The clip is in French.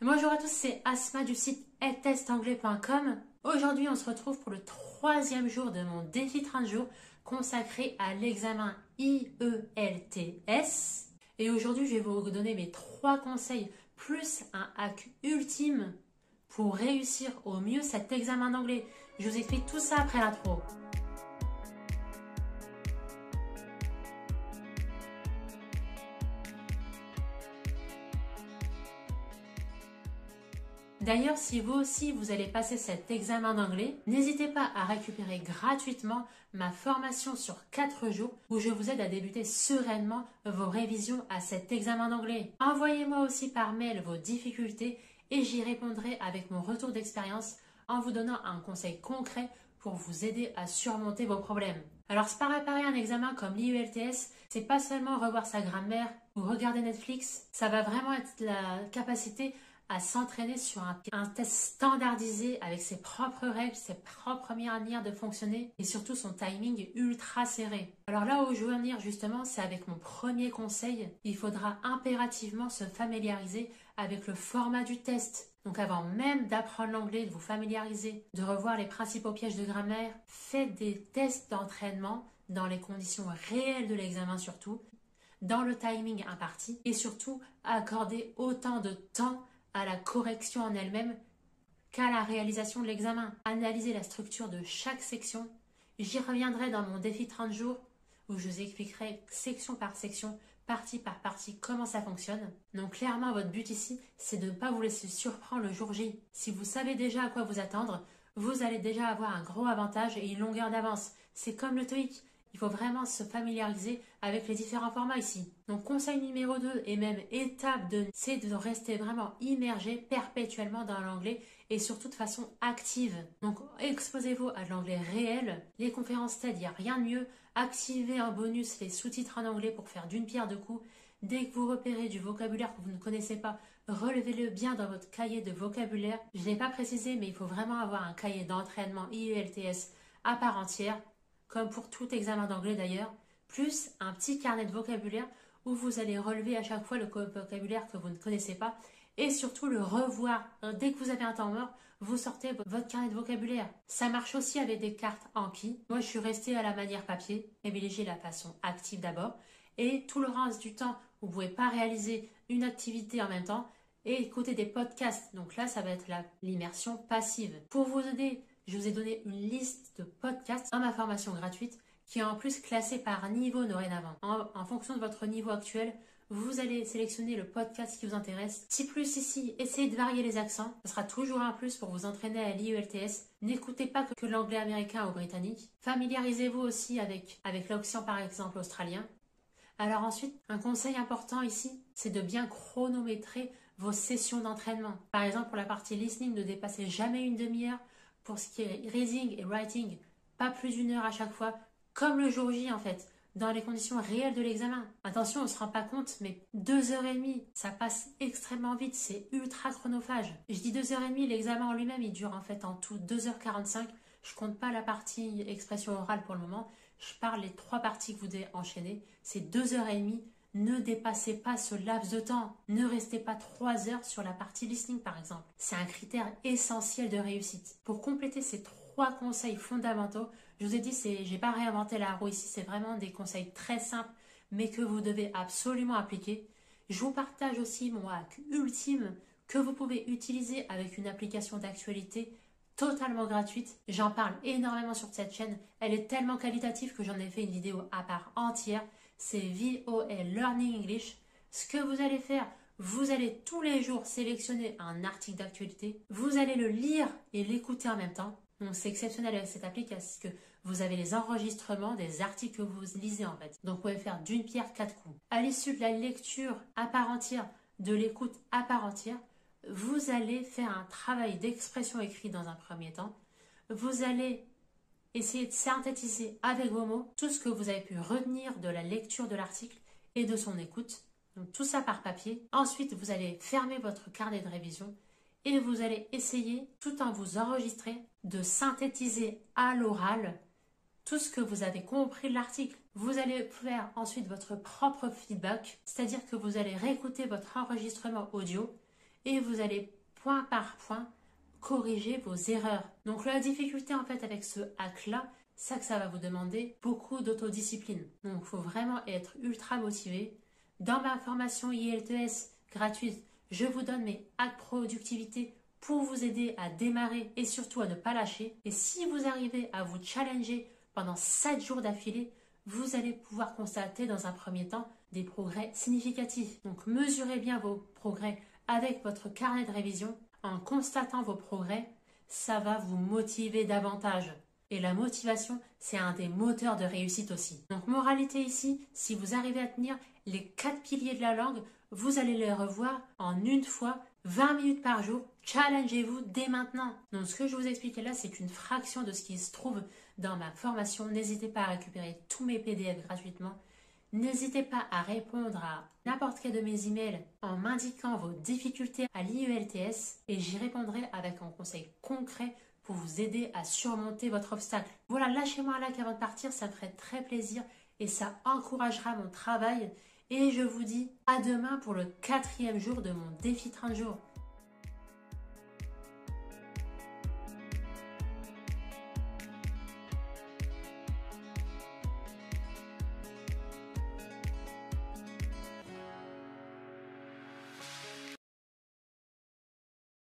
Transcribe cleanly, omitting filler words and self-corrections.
Bonjour à tous, c'est Asma du site eltestanglais.com. Aujourd'hui, on se retrouve pour le troisième jour de mon défi 30 jours consacré à l'examen IELTS. Et aujourd'hui, je vais vous donner mes 3 conseils plus un hack ultime pour réussir au mieux cet examen d'anglais. Je vous explique tout ça après l'intro. D'ailleurs, si vous aussi vous allez passer cet examen d'anglais, n'hésitez pas à récupérer gratuitement ma formation sur 4 jours où je vous aide à débuter sereinement vos révisions à cet examen d'anglais. Envoyez-moi aussi par mail vos difficultés et j'y répondrai avec mon retour d'expérience en vous donnant un conseil concret pour vous aider à surmonter vos problèmes. Alors, se préparer un examen comme l'IELTS, c'est pas seulement revoir sa grammaire ou regarder Netflix, ça va vraiment être la capacité à s'entraîner sur un test standardisé avec ses propres règles, ses propres manières de fonctionner et surtout son timing ultra serré. Alors là où je veux en venir justement, c'est avec mon premier conseil. Il faudra impérativement se familiariser avec le format du test. Donc avant même d'apprendre l'anglais, de vous familiariser, de revoir les principaux pièges de grammaire, faites des tests d'entraînement dans les conditions réelles de l'examen surtout, dans le timing imparti et surtout accorder autant de temps à la correction en elle-même qu'à la réalisation de l'examen. Analysez la structure de chaque section. J'y reviendrai dans mon défi 30 jours où je vous expliquerai section par section, partie par partie, comment ça fonctionne. Donc clairement, votre but ici, c'est de ne pas vous laisser surprendre le jour J. Si vous savez déjà à quoi vous attendre, vous allez déjà avoir un gros avantage et une longueur d'avance. C'est comme le TOEIC. Il faut vraiment se familiariser avec les différents formats ici. Donc conseil numéro 2 et même étape 2, c'est de rester vraiment immergé perpétuellement dans l'anglais et surtout de façon active. Donc exposez-vous à de l'anglais réel. Les conférences TED, il n'y a rien de mieux. Activez en bonus les sous-titres en anglais pour faire d'une pierre deux coups. Dès que vous repérez du vocabulaire que vous ne connaissez pas, relevez-le bien dans votre cahier de vocabulaire. Je ne l'ai pas précisé, mais il faut vraiment avoir un cahier d'entraînement IELTS à part entière, comme pour tout examen d'anglais d'ailleurs, plus un petit carnet de vocabulaire où vous allez relever à chaque fois le vocabulaire que vous ne connaissez pas et surtout le revoir. Dès que vous avez un temps mort, vous sortez votre carnet de vocabulaire. Ça marche aussi avec des cartes Anki. Moi, je suis restée à la manière papier, privilégier la façon active d'abord et tout le reste du temps, vous ne pouvez pas réaliser une activité en même temps et écouter des podcasts. Donc là, ça va être l'immersion passive. Pour vous aider, je vous ai donné une liste de podcasts dans ma formation gratuite qui est en plus classée par niveau dorénavant. En fonction de votre niveau actuel, vous allez sélectionner le podcast qui vous intéresse. Si plus ici, essayez de varier les accents. Ce sera toujours un plus pour vous entraîner à l'IELTS. N'écoutez pas que l'anglais américain ou britannique. Familiarisez-vous aussi avec l'accent par exemple australien. Alors ensuite, un conseil important ici, c'est de bien chronométrer vos sessions d'entraînement. Par exemple, pour la partie listening, ne dépassez jamais une demi-heure. Pour ce qui est reading et writing, pas plus d'une heure à chaque fois, comme le jour J en fait, dans les conditions réelles de l'examen. Attention, on ne se rend pas compte, mais 2h30, ça passe extrêmement vite, c'est ultra chronophage. Je dis 2h30, l'examen en lui-même, il dure en fait en tout 2h45. Je compte pas la partie expression orale pour le moment, je parle les 3 parties que vous devez enchaîner. C'est 2h30. Ne dépassez pas ce laps de temps. Ne restez pas 3 heures sur la partie listening par exemple. C'est un critère essentiel de réussite. Pour compléter ces 3 conseils fondamentaux, je vous ai dit, j'ai pas réinventé la roue ici, c'est vraiment des conseils très simples mais que vous devez absolument appliquer. Je vous partage aussi mon hack ultime que vous pouvez utiliser avec une application d'actualité totalement gratuite. J'en parle énormément sur cette chaîne. Elle est tellement qualitative que j'en ai fait une vidéo à part entière. C'est VOL Learning English. Ce que vous allez faire, vous allez tous les jours sélectionner un article d'actualité. Vous allez le lire et l'écouter en même temps. Donc c'est exceptionnel avec cette appli parce que vous avez les enregistrements des articles que vous lisez en fait. Donc vous pouvez faire d'une pierre 4 coups. À l'issue de la lecture à part entière, de l'écoute à part entière, vous allez faire un travail d'expression écrite dans un premier temps. Vous allez essayer de synthétiser avec vos mots tout ce que vous avez pu retenir de la lecture de l'article et de son écoute. Donc tout ça par papier. Ensuite, vous allez fermer votre carnet de révision et vous allez essayer, tout en vous enregistrant, de synthétiser à l'oral tout ce que vous avez compris de l'article. Vous allez faire ensuite votre propre feedback, c'est-à-dire que vous allez réécouter votre enregistrement audio et vous allez point par point corriger vos erreurs. Donc la difficulté en fait avec ce hack-là, c'est que ça va vous demander beaucoup d'autodiscipline. Donc il faut vraiment être ultra motivé. Dans ma formation IELTS gratuite, je vous donne mes hacks productivité pour vous aider à démarrer et surtout à ne pas lâcher. Et si vous arrivez à vous challenger pendant 7 jours d'affilée, vous allez pouvoir constater dans un premier temps des progrès significatifs. Donc mesurez bien vos progrès avec votre carnet de révision. En constatant vos progrès, ça va vous motiver davantage. Et la motivation, c'est un des moteurs de réussite aussi. Donc moralité ici, si vous arrivez à tenir les 4 piliers de la langue, vous allez les revoir en une fois, 20 minutes par jour. Challengez-vous dès maintenant. Donc ce que je vous explique là, c'est qu'une fraction de ce qui se trouve dans ma formation. N'hésitez pas à récupérer tous mes PDF gratuitement. N'hésitez pas à répondre à n'importe quel de mes emails en m'indiquant vos difficultés à l'IELTS et j'y répondrai avec un conseil concret pour vous aider à surmonter votre obstacle. Voilà, lâchez-moi un like avant de partir, ça me ferait très plaisir et ça encouragera mon travail. Et je vous dis à demain pour le 4e jour de mon défi 30 jours.